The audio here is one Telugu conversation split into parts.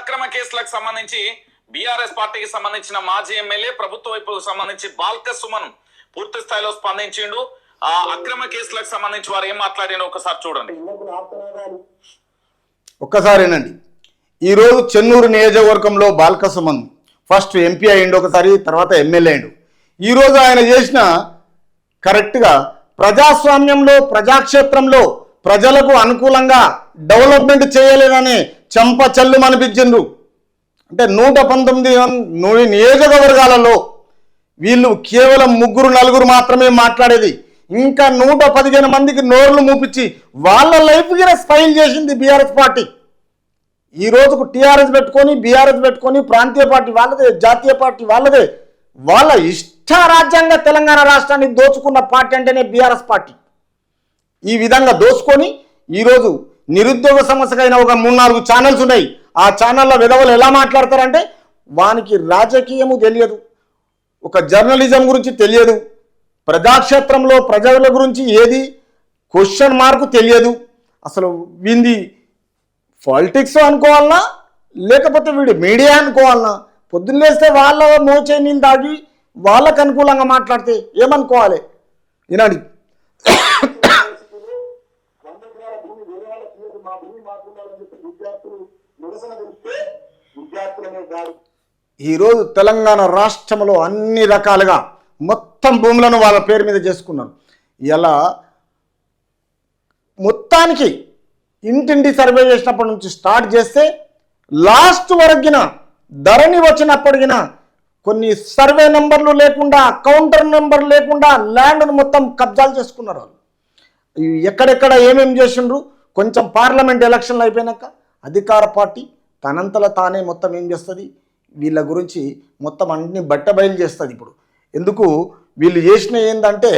అక్రమ కేసులకు సంబంధించి బీఆర్ఎస్ పార్టీకి సంబంధించిన మాజీ ఎమ్మెల్యే ప్రభుత్వ వైపుకు సంబంధించి బాల్క సుమన్ పూర్తి స్థాయిలో స్పందించిండు. ఆ అక్రమ కేసులకు సంబంధించి వారు ఏం మాట్లాడినో ఒకసారి చూడండి. ఒక్కసారేనండి. ఈరోజు చెన్నూరు నియోజకవర్గంలో బాల్క సుమన్ ఫస్ట్ ఎంపీ అయ్యిండు, ఒకసారి తర్వాత ఎమ్మెల్యే అయ్యిండు. ఈరోజు ఆయన చేసిన కరెక్ట్గా ప్రజాస్వామ్యంలో ప్రజాక్షేత్రంలో ప్రజలకు అనుకూలంగా డెవలప్మెంట్ చేయలేదని చెంప చెల్లు అనిపించిండ్రు. అంటే 119 నియోజకవర్గాలలో వీళ్ళు కేవలం 3-4 మాత్రమే మాట్లాడేది. ఇంకా 115 మందికి నోర్లు మూపించి వాళ్ళ లైఫ్ కి స్పైల్ చేసింది బీఆర్ఎస్ పార్టీ. ఈ రోజుకు టీఆర్ఎస్ పెట్టుకొని బీఆర్ఎస్ పెట్టుకొని ప్రాంతీయ పార్టీ వాళ్ళదే, జాతీయ పార్టీ వాళ్ళదే, వాళ్ళ ఇష్టారాజ్యంగా తెలంగాణ రాష్ట్రాన్ని దోచుకున్న పార్టీ అంటేనే బీఆర్ఎస్ పార్టీ. ఈ విధంగా దోచుకొని ఈరోజు నిరుద్యోగ సమస్యకైన ఒక 3-4 ఛానల్స్ ఉన్నాయి. ఆ ఛానళ్ళ విధవలు ఎలా మాట్లాడతారంటే వానికి రాజకీయము తెలియదు, ఒక జర్నలిజం గురించి తెలియదు, ప్రజాక్షేత్రంలో ప్రజల గురించి ఏది క్వశ్చన్ మార్కు తెలియదు. అసలు వీంది పాలిటిక్స్ అనుకోవాలన్నా లేకపోతే వీడు మీడియా అనుకోవాలన్నా? పొద్దున్న లేస్తే వాళ్ళ మోచే నీళ్ళు తాగి వాళ్ళకు అనుకూలంగా మాట్లాడితే ఏమనుకోవాలి? ఈనాడు ఈరోజు తెలంగాణ రాష్ట్రంలో అన్ని రకాలుగా మొత్తం భూములను వాళ్ళ పేరు మీద చేసుకున్నారు. ఇలా మొత్తానికి ఇంటింటి సర్వే చేసినప్పటి నుంచి స్టార్ట్ చేస్తే లాస్ట్ వరకున ధరణి వచ్చినప్పటికిన కొన్ని సర్వే నెంబర్లు లేకుండా, కౌంటర్ నెంబర్ లేకుండా ల్యాండ్ను మొత్తం కబ్జాలు చేసుకున్నారు. వాళ్ళు ఎక్కడెక్కడ ఏమేమి చేసిండ్రు. కొంచెం పార్లమెంట్ ఎలక్షన్లు అయిపోయినాక అధికార పార్టీ తనంతలా తానే మొత్తం ఏం చేస్తుంది, వీళ్ళ గురించి మొత్తం అన్ని బట్టబయలు చేస్తుంది. ఇప్పుడు ఎందుకు వీళ్ళు చేసిన ఏంటంటే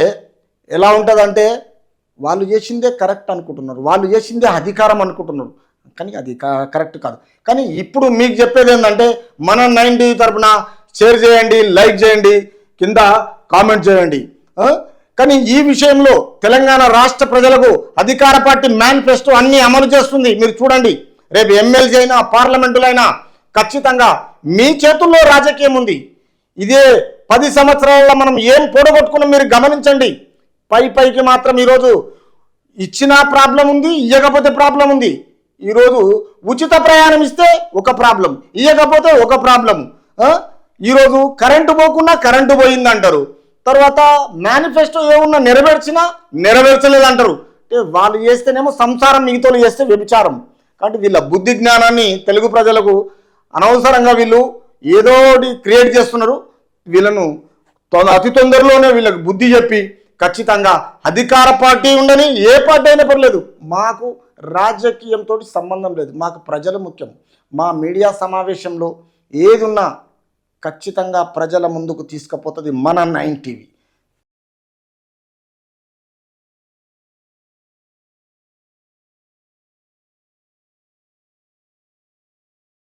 ఎలా ఉంటుందంటే వాళ్ళు చేసిందే కరెక్ట్ అనుకుంటున్నారు, వాళ్ళు చేసిందే అధికారం అనుకుంటున్నారు, కానీ అది కరెక్ట్ కాదు. కానీ ఇప్పుడు మీకు చెప్పేది ఏంటంటే మన 90 తరపున షేర్ చేయండి, లైక్ చేయండి, కింద కామెంట్ చేయండి. కానీ ఈ విషయంలో తెలంగాణ రాష్ట్ర ప్రజలకు అధికార పార్టీ మేనిఫెస్టో అన్నీ అమలు చేస్తుంది. మీరు చూడండి, రేపు ఎమ్మెల్సీ అయినా పార్లమెంటులైనా ఖచ్చితంగా మీ చేతుల్లో రాజకీయం ఉంది. ఇదే 10 సంవత్సరాలలో మనం ఏం పోడగొట్టుకున్నాం మీరు గమనించండి. పైకి మాత్రం ఈరోజు ఇచ్చినా ప్రాబ్లం ఉంది, ఇవ్వకపోతే ప్రాబ్లం ఉంది. ఈరోజు ఉచిత ప్రయాణం ఇస్తే ఒక ప్రాబ్లం, ఇవ్వకపోతే ఒక ప్రాబ్లం. ఈరోజు కరెంటు పోకుండా కరెంటు పోయింది అంటారు, తర్వాత మేనిఫెస్టో ఏమన్నా నెరవేర్చలేదు అంటారు. అంటే వాళ్ళు చేస్తేనేమో సంసారం, మిగతాలు చేస్తే వ్యభిచారం. కాబట్టి వీళ్ళ బుద్ధి జ్ఞానాన్ని తెలుగు ప్రజలకు అనవసరంగా వీళ్ళు ఏదో క్రియేట్ చేస్తున్నారు. వీళ్ళను అతి తొందరలోనే వీళ్ళకి బుద్ధి చెప్పి ఖచ్చితంగా అధికార పార్టీ ఉండని ఏ పార్టీ అయినా పర్లేదు, మాకు రాజకీయంతో సంబంధం లేదు, మాకు ప్రజలు ముఖ్యం. మా మీడియా సమావేశంలో ఏదున్నా ఖచ్చితంగా ప్రజల ముందుకు తీసుకుపోతుంది మన 9 టీవీ.